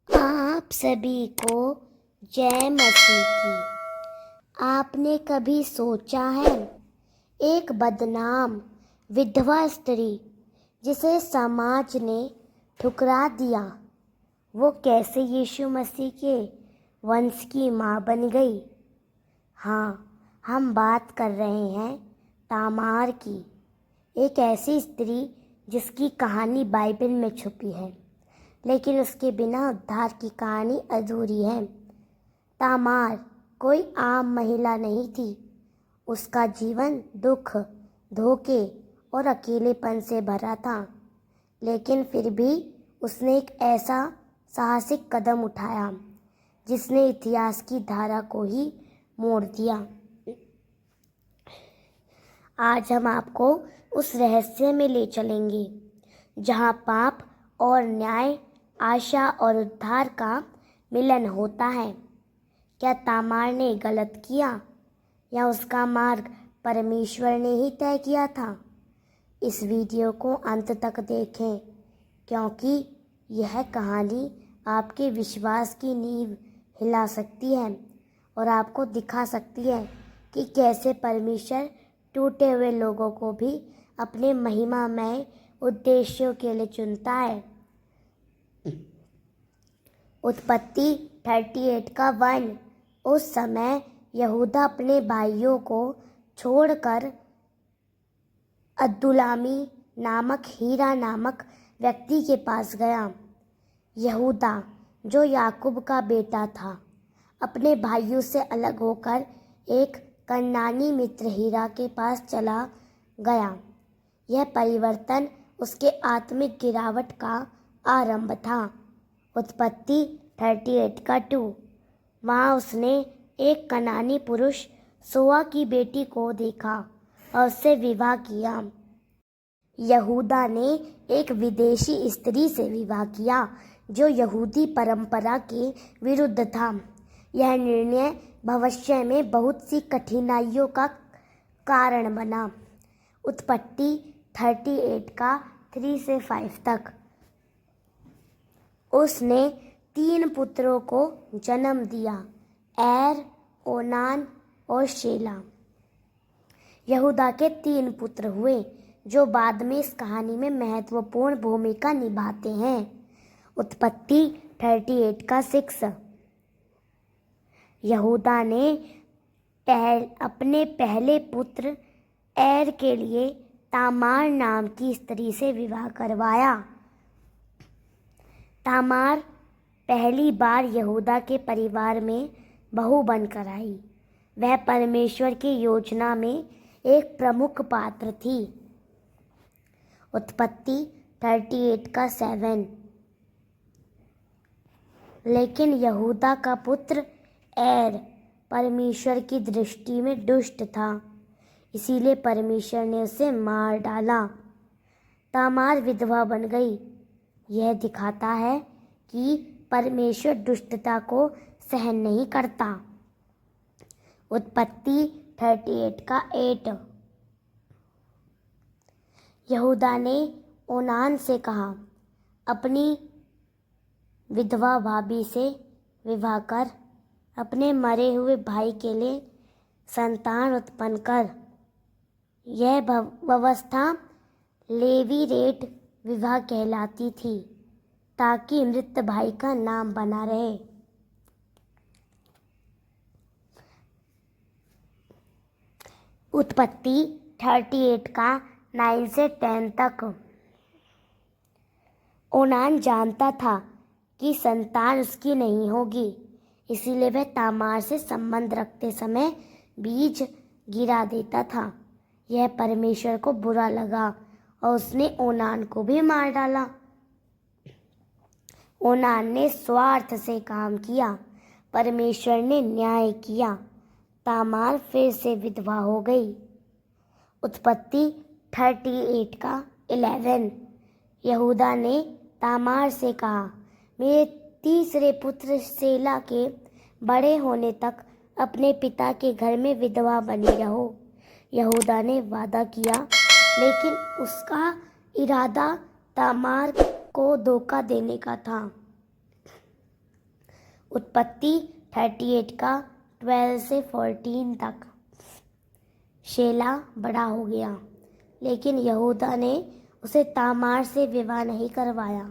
आप सभी को जय मसीह की। आपने कभी सोचा है, एक बदनाम विधवा स्त्री जिसे समाज ने ठुकरा दिया, वो कैसे यीशु मसीह के वंश की माँ बन गई? हाँ, हम बात कर रहे हैं तामार की, एक ऐसी स्त्री जिसकी कहानी बाइबल में छुपी है, लेकिन उसके बिना उद्धार की कहानी अधूरी है। तामार कोई आम महिला नहीं थी। उसका जीवन दुख, धोखे और अकेलेपन से भरा था, लेकिन फिर भी उसने एक ऐसा साहसिक कदम उठाया जिसने इतिहास की धारा को ही मोड़ दिया। आज हम आपको उस रहस्य में ले चलेंगे जहाँ पाप और न्याय, आशा और उद्धार का मिलन होता है। क्या तामार ने गलत किया या उसका मार्ग परमेश्वर ने ही तय किया था? इस वीडियो को अंत तक देखें, क्योंकि यह कहानी आपके विश्वास की नींव हिला सकती है और आपको दिखा सकती है कि कैसे परमेश्वर टूटे हुए लोगों को भी अपने महिमामय उद्देश्यों के लिए चुनता है। उत्पत्ति 38 का 1। उस समय यहूदा अपने भाइयों को छोड़कर अद्दुल्लामी नामक हीरा नामक व्यक्ति के पास गया। यहूदा, जो याकूब का बेटा था, अपने भाइयों से अलग होकर एक कनानी मित्र हीरा के पास चला गया। यह परिवर्तन उसके आत्मिक गिरावट का आरंभ था। उत्पत्ति 38 का 2। वहाँ उसने एक कनानी पुरुष सोआ की बेटी को देखा और उससे विवाह किया। यहूदा ने एक विदेशी स्त्री से विवाह किया जो यहूदी परंपरा के विरुद्ध था। यह निर्णय भविष्य में बहुत सी कठिनाइयों का कारण बना। उत्पत्ति 38 का 3 से 5 तक। उसने 3 पुत्रों को जन्म दिया, एर, ओनान और शेला। यहूदा के 3 पुत्र हुए जो बाद में इस कहानी में महत्वपूर्ण भूमिका निभाते हैं। उत्पत्ति 38 का 6। यहूदा ने अपने पहले पुत्र एर के लिए तामार नाम की स्त्री से विवाह करवाया। तामार पहली बार यहूदा के परिवार में बहू बनकर आई। वह परमेश्वर की योजना में एक प्रमुख पात्र थी। उत्पत्ति 38 का 7। लेकिन यहूदा का पुत्र एर परमेश्वर की दृष्टि में दुष्ट था, इसीलिए परमेश्वर ने उसे मार डाला। तामार विधवा बन गई। यह दिखाता है कि परमेश्वर दुष्टता को सहन नहीं करता। उत्पत्ति 38 का 8। यहूदा ने ओनान से कहा, अपनी विधवा भाभी से विवाह कर अपने मरे हुए भाई के लिए संतान उत्पन्न कर। यह व्यवस्था लेवी रेट विवाह कहलाती थी, ताकि मृत भाई का नाम बना रहे। उत्पत्ति 38 का 9 से 10 तक। ओनान जानता था कि संतान उसकी नहीं होगी, इसीलिए वह तामार से संबंध रखते समय बीज गिरा देता था। यह परमेश्वर को बुरा लगा और उसने ओनान को भी मार डाला। ओनान ने स्वार्थ से काम किया, परमेश्वर ने न्याय किया। तामार फिर से विधवा हो गई। उत्पत्ति 38 का 11। यहूदा ने तामार से कहा, मेरे तीसरे पुत्र शेला के बड़े होने तक अपने पिता के घर में विधवा बनी रहो। यहूदा ने वादा किया, लेकिन उसका इरादा तामार को धोखा देने का था। उत्पत्ति 38 का 12 से 14 तक। शेला बड़ा हो गया, लेकिन यहूदा ने उसे तामार से विवाह नहीं करवाया।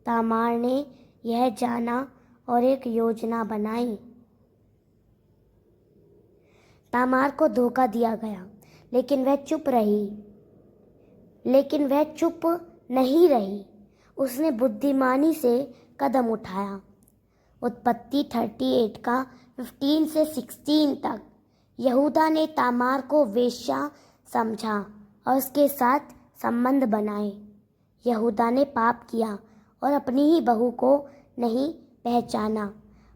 तामार ने यह जाना और एक योजना बनाई। तामार को धोखा दिया गया, लेकिन वह चुप नहीं रही। उसने बुद्धिमानी से कदम उठाया। उत्पत्ति 38 का 15 से 16 तक। यहूदा ने तामार को वेश्या समझा और उसके साथ संबंध बनाए। यहूदा ने पाप किया और अपनी ही बहू को नहीं पहचाना,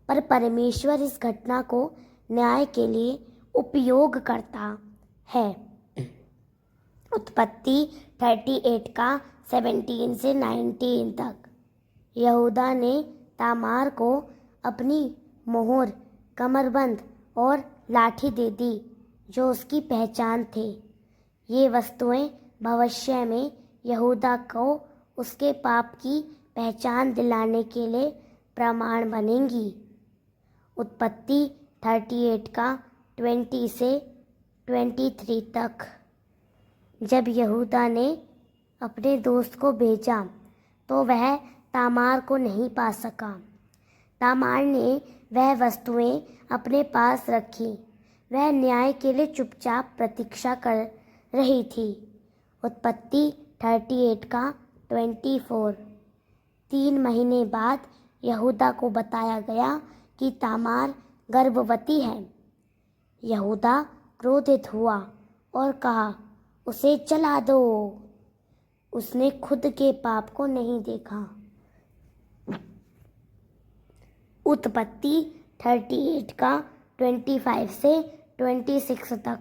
पर परमेश्वर इस घटना को न्याय के लिए उपयोग करता है। उत्पत्ति 38 का 17 से 19 तक। यहूदा ने तामार को अपनी मोहर, कमरबंद और लाठी दे दी, जो उसकी पहचान थे। ये वस्तुएं भविष्य में यहूदा को उसके पाप की पहचान दिलाने के लिए प्रमाण बनेंगी। उत्पत्ति 38 का 20 से 23 तक। जब यहूदा ने अपने दोस्त को भेजा तो वह तामार को नहीं पा सका। तामार ने वह वस्तुएं अपने पास रखी। वह न्याय के लिए चुपचाप प्रतीक्षा कर रही थी। उत्पत्ति 38 का 24। 3 महीने बाद यहूदा को बताया गया कि तामार गर्भवती है। यहूदा क्रोधित हुआ और कहा, उसे जला दो। उसने खुद के पाप को नहीं देखा। उत्पत्ति 38 का 25 से 26 तक।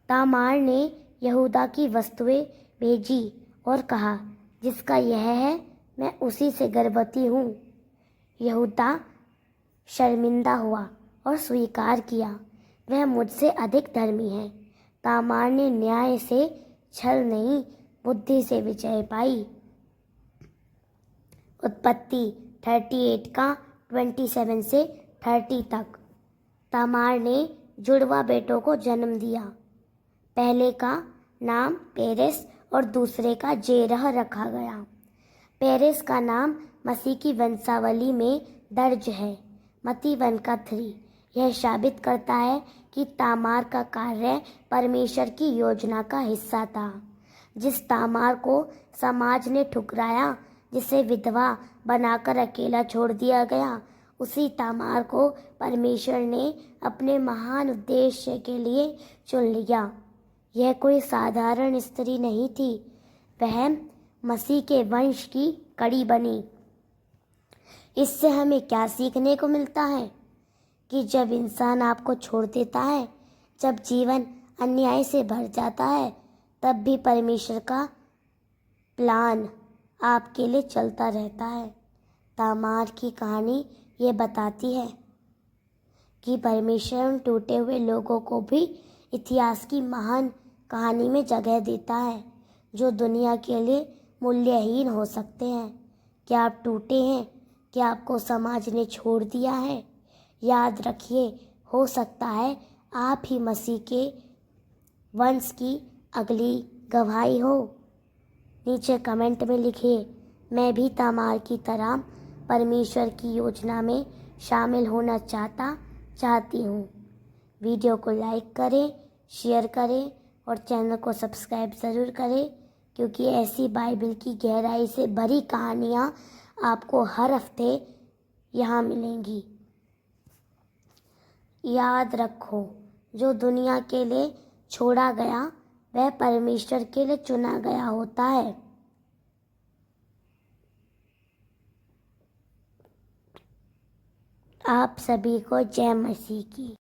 तामार ने यहूदा की वस्तुएं भेजी और कहा, जिसका यह है मैं उसी से गर्भवती हूँ। यहूदा शर्मिंदा हुआ और स्वीकार किया, वह मुझसे अधिक धर्मी है। तामार ने न्याय से छल नहीं, बुद्धि से विजय पाई। उत्पत्ति 38 का 27 से 30 तक। तामार ने जुड़वा बेटों को जन्म दिया। पहले का नाम पेरेस और दूसरे का जेरह रखा गया। पेरेस का नाम मसीह की वंशावली में दर्ज है। मत्ती 1 का 3। यह साबित करता है कि तामार का कार्य परमेश्वर की योजना का हिस्सा था। जिस तामार को समाज ने ठुकराया, जिसे विधवा बनाकर अकेला छोड़ दिया गया, उसी तामार को परमेश्वर ने अपने महान उद्देश्य के लिए चुन लिया। यह कोई साधारण स्त्री नहीं थी, वह मसीह के वंश की कड़ी बनी। इससे हमें क्या सीखने को मिलता है कि जब इंसान आपको छोड़ देता है, जब जीवन अन्याय से भर जाता है, तब भी परमेश्वर का प्लान आपके लिए चलता रहता है। तामार की कहानी ये बताती है कि परमेश्वर उन टूटे हुए लोगों को भी इतिहास की महान कहानी में जगह देता है, जो दुनिया के लिए मूल्यहीन हो सकते हैं। क्या आप टूटे हैं? क्या आपको समाज ने छोड़ दिया है? याद रखिए, हो सकता है आप ही मसीह के वंश की अगली गवाही हो। नीचे कमेंट में लिखिए, मैं भी तामार की तरह परमेश्वर की योजना में शामिल होना चाहती हूँ। वीडियो को लाइक करें, शेयर करें और चैनल को सब्सक्राइब ज़रूर करें, क्योंकि ऐसी बाइबल की गहराई से भरी कहानियाँ आपको हर हफ्ते यहाँ मिलेंगी। याद रखो, जो दुनिया के लिए छोड़ा गया वह परमेश्वर के लिए चुना गया होता है। आप सभी को जय मसीह की।